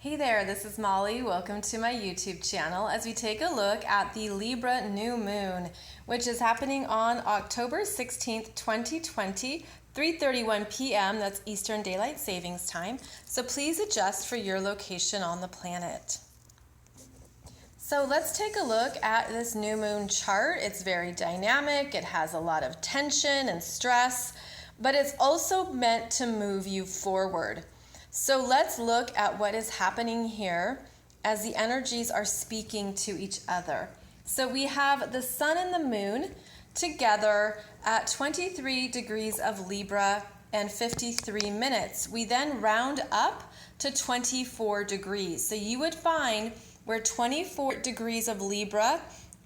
Hey there, this is Molly. Welcome to my YouTube channel as we take a look at the Libra New Moon, which is happening on October 16th, 2020, 3:31 p.m. That's Eastern Daylight Savings Time. So please adjust for your location on the planet. So let's take a look at this new moon chart. It's very dynamic. It has a lot of tension and stress, but it's also meant to move you forward. So let's look at what is happening here as the energies are speaking to each other. So we have the sun and the moon together at 23 degrees of Libra and 53 minutes. We then round up to 24 degrees. So you would find where 24 degrees of Libra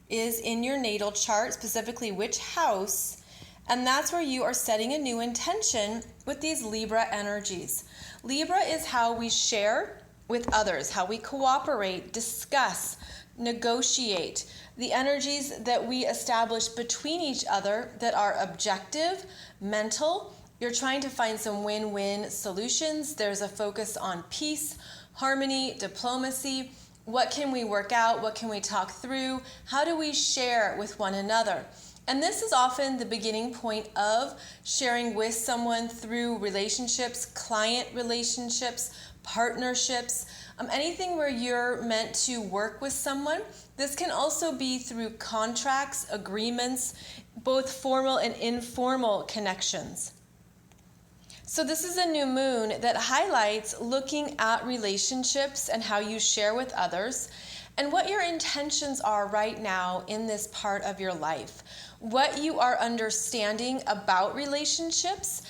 is in your natal chart, specifically which house, and that's where you are setting a new intention with these Libra energies. Libra is how we share with others, how we cooperate, discuss, negotiate, the energies that we establish between each other that are objective, mental. You're trying to find some win-win solutions. There's a focus on peace, harmony, diplomacy. What can we work out? What can we talk through? How do we share with one another? And this is often the beginning point of sharing with someone through relationships, client relationships, partnerships, anything where you're meant to work with someone. This can also be through contracts, agreements, both formal and informal connections. So this is a new moon that highlights looking at relationships and how you share with others and what your intentions are right now in this part of your life, what you are understanding about relationships,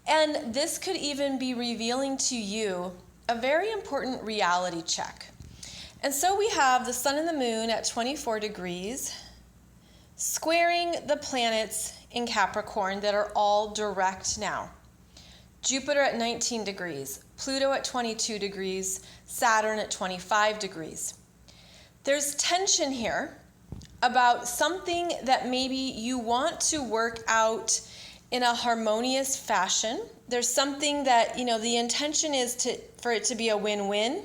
and this could even be revealing to you a very important reality check. And so we have the sun and the moon at 24 degrees, squaring the planets in Capricorn that are all direct now. Jupiter at 19 degrees, Pluto at 22 degrees, Saturn at 25 degrees. There's tension here about something that maybe you want to work out in a harmonious fashion. There's something that, the intention is for it to be a win-win.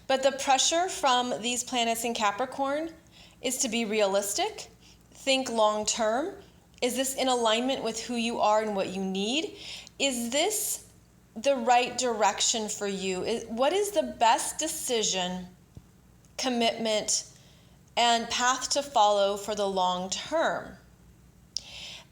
But the pressure from these planets in Capricorn is to be realistic, think long-term. Is this in alignment with who you are and what you need? Is this the right direction for you? What is the best decision, commitment, and path to follow for the long term?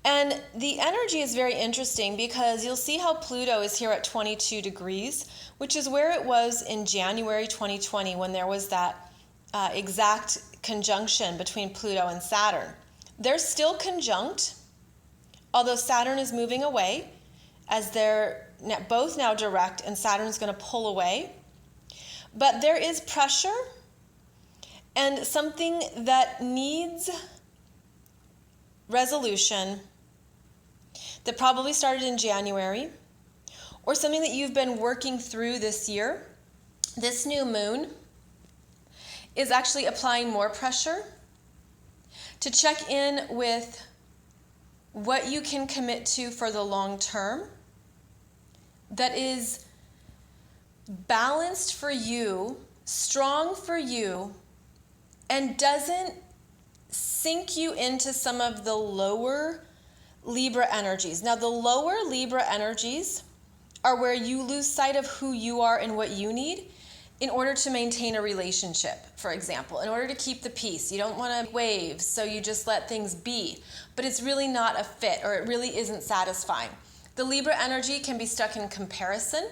And the energy is very interesting because you'll see how Pluto is here at 22 degrees, which is where it was in January 2020 when there was that exact conjunction between Pluto and Saturn. They're still conjunct, although Saturn is moving away as they're both now direct and Saturn's going to pull away. But there is pressure and something that needs resolution that probably started in January, or something that you've been working through this year. This new moon is actually applying more pressure to check in with what you can commit to for the long term that is balanced for you, strong for you, and doesn't sink you into some of the lower Libra energies. Now, the lower Libra energies are where you lose sight of who you are and what you need in order to maintain a relationship, for example, in order to keep the peace. You don't want to wave, so you just let things be. But it's really not a fit, or it really isn't satisfying. The Libra energy can be stuck in comparison.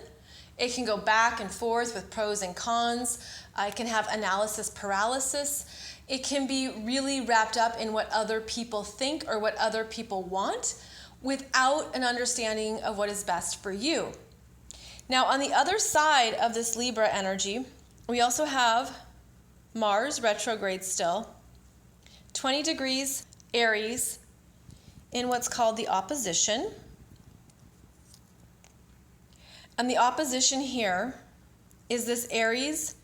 It can go back and forth with pros and cons. It can have analysis paralysis. It can be really wrapped up in what other people think or what other people want without an understanding of what is best for you. Now, on the other side of this Libra energy, we also have Mars retrograde still, 20 degrees Aries in what's called the opposition. And the opposition here is this Aries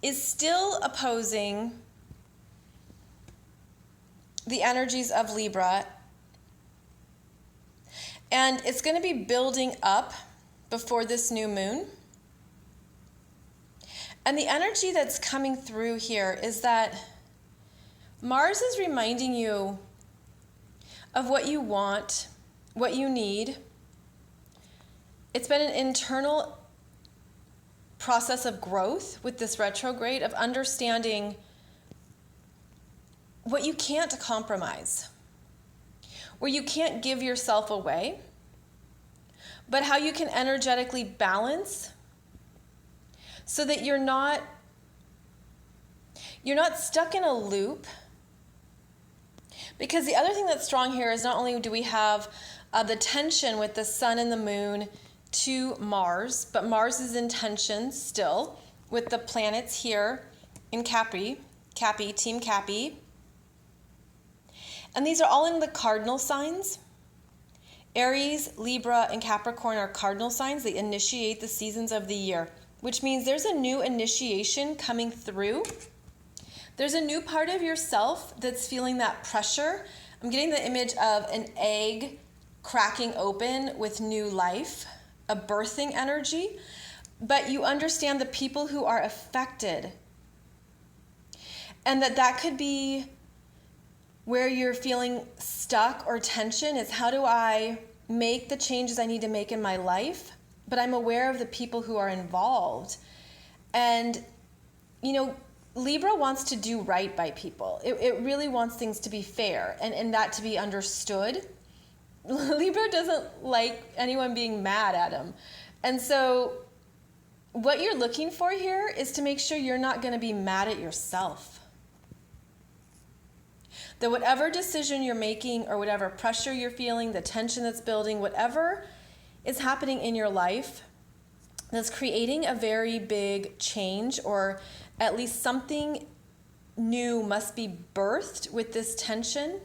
is still opposing the energies of Libra. And it's going to be building up before this new moon. And the energy that's coming through here is that Mars is reminding you of what you want, what you need. It's been an internal process of growth with this retrograde, of understanding what you can't compromise, where you can't give yourself away, but how you can energetically balance so that you're not stuck in a loop. Because the other thing that's strong here is not only do we have the tension with the sun and the moon to Mars, but Mars is in tension still with the planets here in Cappy, Team Cappy. And these are all in the cardinal signs. Aries, Libra, and Capricorn are cardinal signs. They initiate the seasons of the year, which means there's a new initiation coming through. There's a new part of yourself that's feeling that pressure. I'm getting the image of an egg cracking open with new life, a birthing energy, but you understand the people who are affected. And that could be where you're feeling stuck or tension is, how do I make the changes I need to make in my life? But I'm aware of the people who are involved. And, Libra wants to do right by people. It really wants things to be fair and that to be understood. Libra doesn't like anyone being mad at him. And so what you're looking for here is to make sure you're not going to be mad at yourself. That whatever decision you're making or whatever pressure you're feeling, the tension that's building, whatever is happening in your life that's creating a very big change, or at least something new must be birthed with this tension.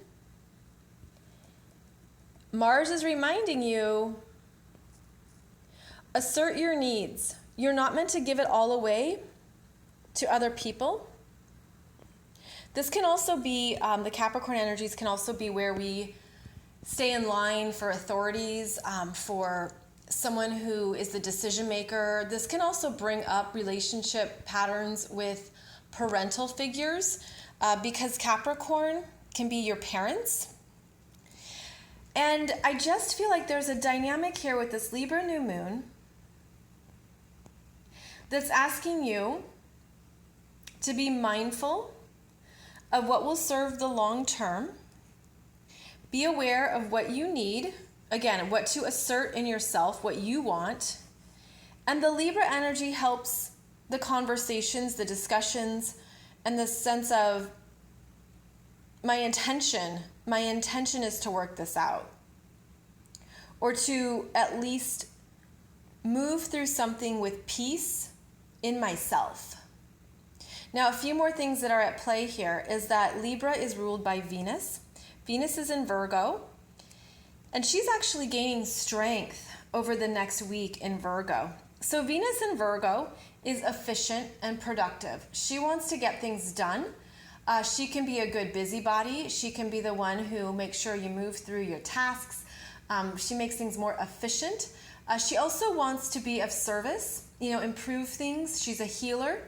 Mars is reminding you, assert your needs. You're not meant to give it all away to other people. This can also be, the Capricorn energies can also be where we stay in line for authorities, for someone who is the decision maker. This can also bring up relationship patterns with parental figures, because Capricorn can be your parents. And I just feel like there's a dynamic here with this Libra New Moon that's asking you to be mindful of what will serve the long term. Be aware of what you need. Again, what to assert in yourself, what you want. And the Libra energy helps the conversations, the discussions, and the sense of my intention is to work this out. Or to at least move through something with peace in myself. Now, a few more things that are at play here is that Libra is ruled by Venus. Venus is in Virgo, and she's actually gaining strength over the next week in Virgo. So Venus in Virgo is efficient and productive. She wants to get things done. She can be a good busybody. She can be the one who makes sure you move through your tasks. She makes things more efficient. She also wants to be of service, improve things. She's a healer.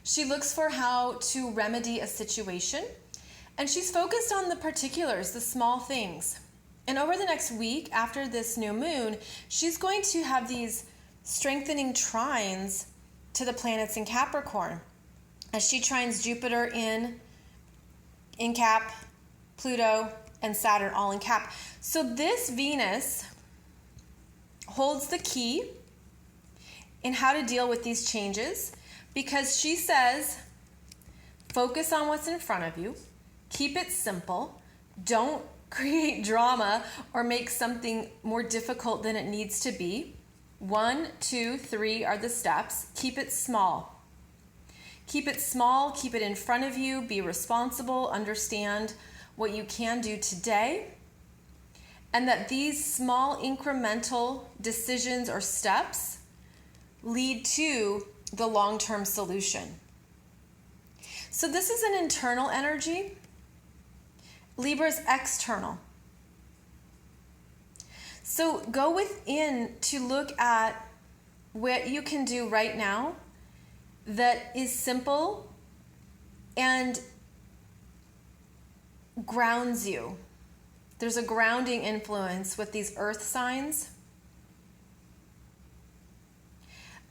She looks for how to remedy a situation, and she's focused on the particulars, the small things. And over the next week, after this new moon, she's going to have these strengthening trines to the planets in Capricorn, as she trines Jupiter in Cap, Pluto, and Saturn all in Cap. So this Venus holds the key in how to deal with these changes, because she says, focus on what's in front of you, keep it simple, don't create drama or make something more difficult than it needs to be. 1, 2, 3 are the steps. Keep it small. Keep it small, keep it in front of you, be responsible, understand what you can do today, and that these small incremental decisions or steps lead to the long-term solution. So this is an internal energy. Libra is external. So go within to look at what you can do right now that is simple and grounds you. There's a grounding influence with these earth signs.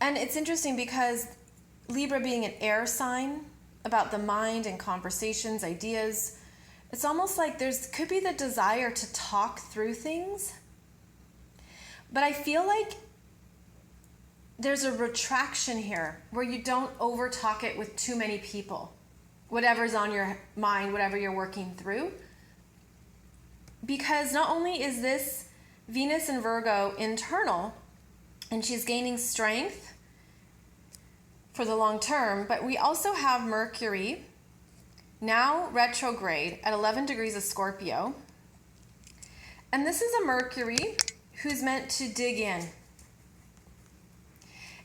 And it's interesting because Libra being an air sign, about the mind and conversations, ideas, it's almost like could be the desire to talk through things. But I feel like there's a retraction here where you don't over talk it with too many people. Whatever's on your mind, whatever you're working through. Because not only is this Venus in Virgo internal, and she's gaining strength for the long term, but we also have Mercury now retrograde at 11 degrees of Scorpio. And this is a Mercury who's meant to dig in.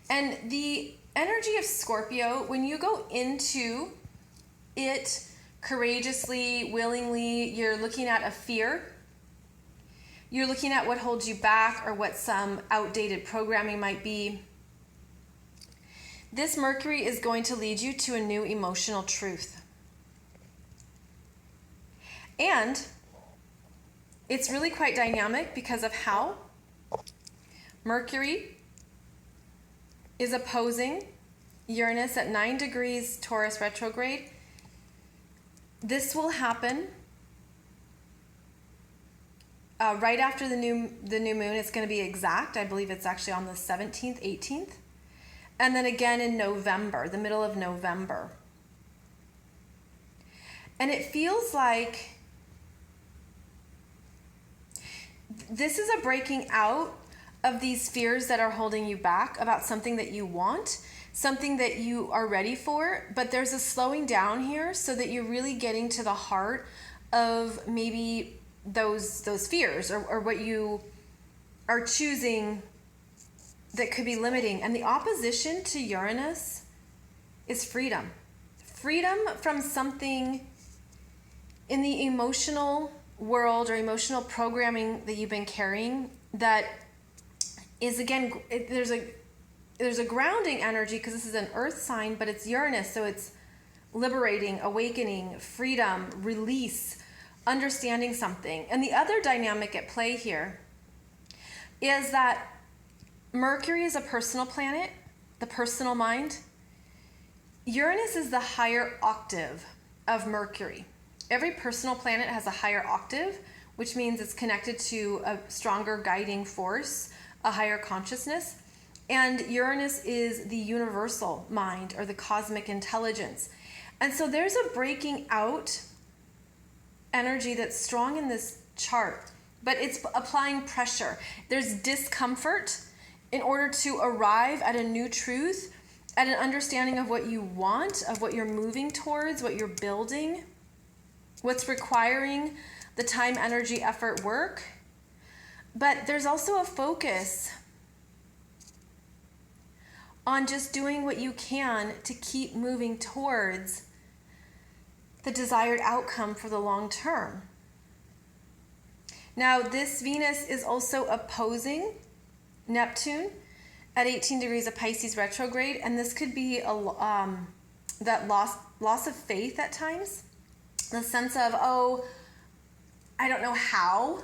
And the energy of Scorpio, when you go into it courageously, willingly, you're looking at a fear. You're looking at what holds you back or what some outdated programming might be. This Mercury is going to lead you to a new emotional truth. And it's really quite dynamic because of how Mercury is opposing Uranus at 9 degrees Taurus retrograde. This will happen right after the new moon. It's going to be exact. I believe it's actually on the 17th, 18th. And then again in November, the middle of November. And it feels like this is a breaking out of these fears that are holding you back about something that you want, something that you are ready for, but there's a slowing down here so that you're really getting to the heart of maybe those fears or what you are choosing that could be limiting. And the opposition to Uranus is freedom. Freedom from something in the emotional world or emotional programming that you've been carrying that is, again, there's a grounding energy because this is an earth sign, but it's Uranus, so it's liberating, awakening, freedom, release, understanding something. And the other dynamic at play here is that Mercury is a personal planet, the personal mind. Uranus is the higher octave of Mercury. Every personal planet has a higher octave, which means it's connected to a stronger guiding force, a higher consciousness. And Uranus is the universal mind or the cosmic intelligence. And so there's a breaking out energy that's strong in this chart, but it's applying pressure. There's discomfort in order to arrive at a new truth, at an understanding of what you want, of what you're moving towards, what you're building, what's requiring the time, energy, effort, work. But there's also a focus on just doing what you can to keep moving towards the desired outcome for the long term. Now, this Venus is also opposing Neptune at 18 degrees of Pisces retrograde, and this could be that loss of faith at times. The sense of, oh, I don't know how.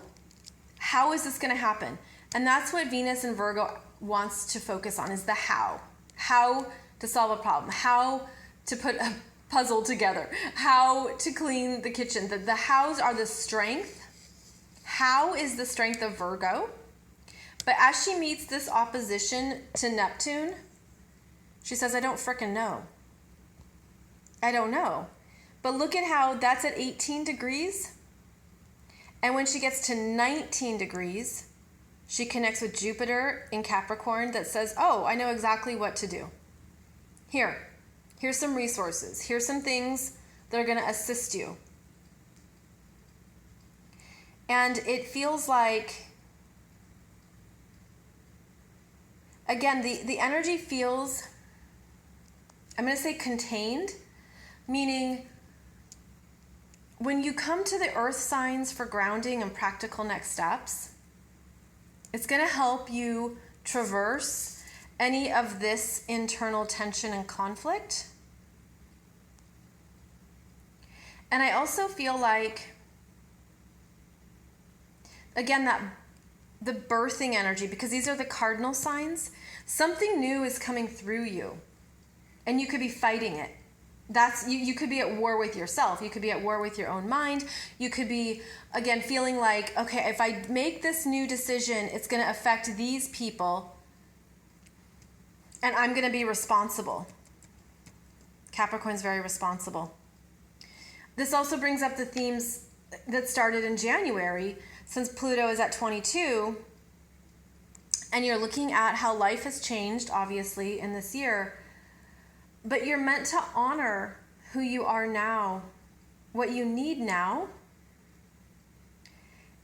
How is this going to happen? And that's what Venus in Virgo wants to focus on, is the how. How to solve a problem. How to put a puzzle together. How to clean the kitchen. The hows are the strength. How is the strength of Virgo. But as she meets this opposition to Neptune, she says, I don't frickin' know. I don't know. But look at how that's at 18 degrees. And when she gets to 19 degrees, she connects with Jupiter in Capricorn that says, oh, I know exactly what to do. Here's some resources. Here's some things that are going to assist you. And it feels like, again, the energy feels, I'm going to say contained, meaning when you come to the earth signs for grounding and practical next steps, it's going to help you traverse any of this internal tension and conflict. And I also feel like, again, that the birthing energy, because these are the cardinal signs, something new is coming through you and you could be fighting it. You could be at war with yourself. You could be at war with your own mind. You could be, again, feeling like, okay, if I make this new decision, it's going to affect these people and I'm going to be responsible. Capricorn's very responsible. This also brings up the themes that started in January, since Pluto is at 22, and you're looking at how life has changed, obviously, in this year. But you're meant to honor who you are now, what you need now,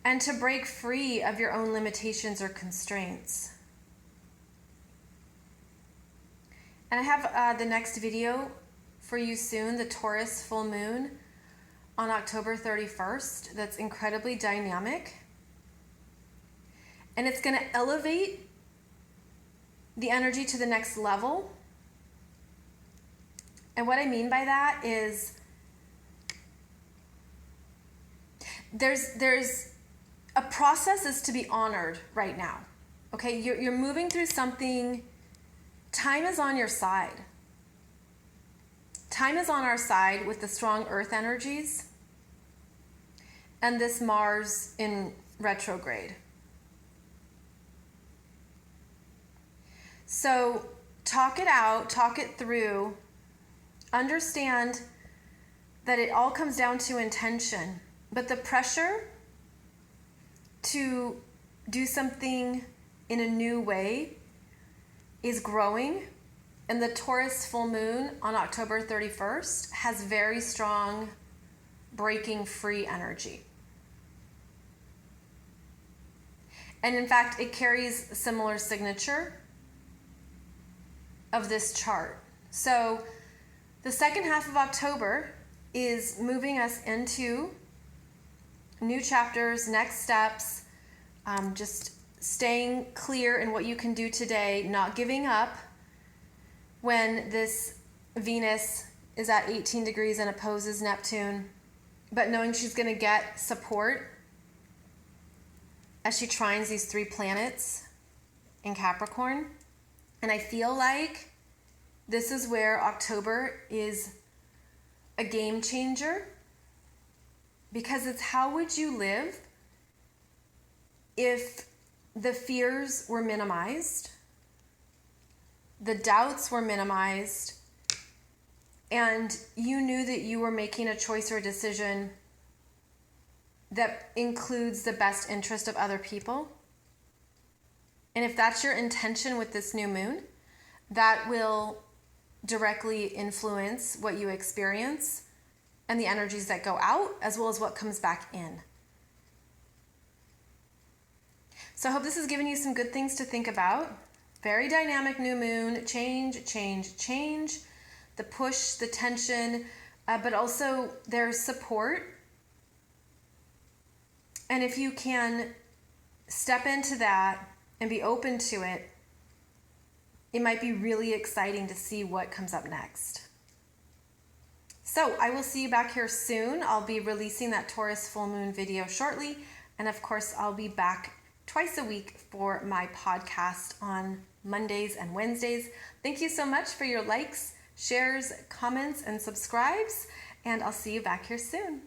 and to break free of your own limitations or constraints. And I have the next video for you soon, the Taurus full moon on October 31st. That's incredibly dynamic. And it's going to elevate the energy to the next level. And what I mean by that is there's a process is to be honored right now. Okay, you're moving through something. Time is on your side. Time is on our side with the strong earth energies and this Mars in retrograde. So talk it out, talk it through. Understand that it all comes down to intention, but the pressure to do something in a new way is growing, and the Taurus full moon on October 31st has very strong breaking free energy. And in fact, it carries a similar signature of this chart. So the second half of October is moving us into new chapters, next steps, just staying clear in what you can do today, not giving up when this Venus is at 18 degrees and opposes Neptune, but knowing she's going to get support as she trines these 3 planets in Capricorn. And I feel like this is where October is a game changer, because it's how would you live if the fears were minimized, the doubts were minimized, and you knew that you were making a choice or a decision that includes the best interest of other people. And if that's your intention with this new moon, that will directly influence what you experience and the energies that go out, as well as what comes back in. So I hope this has given you some good things to think about. Very dynamic new moon, change, change, change. The push, the tension, but also there's support. And if you can step into that and be open to it, it might be really exciting to see what comes up next. So I will see you back here soon. I'll be releasing that Taurus full moon video shortly. And of course, I'll be back twice a week for my podcast on Mondays and Wednesdays. Thank you so much for your likes, shares, comments, and subscribes. And I'll see you back here soon.